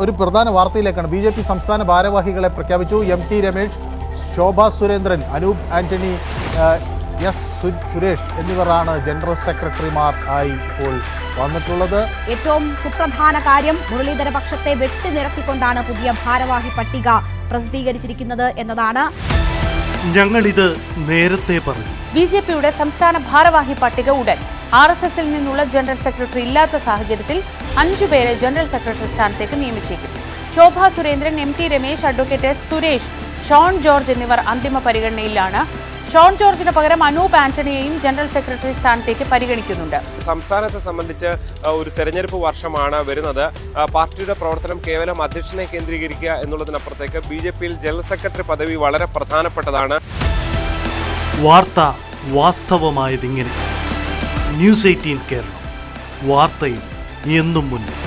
ഒരു പ്രധാന വാർത്തയിലേക്കാണ്. BJP സംസ്ഥാന ഭാരവാഹികളെ പ്രഖ്യാപിച്ചു. MT രമേശ്, ശോഭാ സുരേന്ദ്രൻ, അനൂപ് ആന്റണി, S സുരേഷ് എന്നിവരാണ് ജനറൽ സെക്രട്ടറിമാർ ആയി ഇപ്പോൾ വന്നിട്ടുള്ളത്. ഏറ്റവും സുപ്രധാന കാര്യം, മുരളീധര പക്ഷത്തെ വെട്ടിനിരത്തിക്കൊണ്ടാണ് പുതിയ ഭാരവാഹി പട്ടിക പ്രസിദ്ധീകരിച്ചിരിക്കുന്നത് എന്നതാണ്. ഞങ്ങളിത് നേരത്തെ പറഞ്ഞു. BJPയുടെ സംസ്ഥാന ഭാരവാഹി പട്ടിക ഉടൻ. RSSൽ നിന്നുള്ള ജനറൽ സെക്രട്ടറി ഇല്ലാത്ത സാഹചര്യത്തിൽ 5 പേരെ ജനറൽ സെക്രട്ടറി സ്ഥാനത്തേക്ക് നിയമിച്ചേക്കും. Shobha Surendran, MT Ramesh, advocate S Suresh, Shone George എന്നിവർ അന്തിമ പരിഗണനയിലാണ്. ഷോൺ ജോർജിന് പകരം അനൂപ് ആന്റണിയെയും ജനറൽ സെക്രട്ടറി സ്ഥാനത്തേക്ക് പരിഗണിക്കുന്നുണ്ട്. സംസ്ഥാനത്തെ സംബന്ധിച്ച് ഒരു തെരഞ്ഞെടുപ്പ് വർഷമാണ് വരുന്നത്. പാർട്ടിയുടെ പ്രവർത്തനം കേവലം അധ്യക്ഷനെ കേന്ദ്രീകരിക്കുക എന്നുള്ളതിനപ്പുറത്തേക്ക് BJPയിൽ ജനറൽ സെക്രട്ടറി പദവി വളരെ പ്രധാനപ്പെട്ടതാണ്. വാർത്ത വാസ്തവമായതിങ്ങനെ. News 18 കേരളം, വാർത്തയിൽ എന്നും മുന്നിൽ.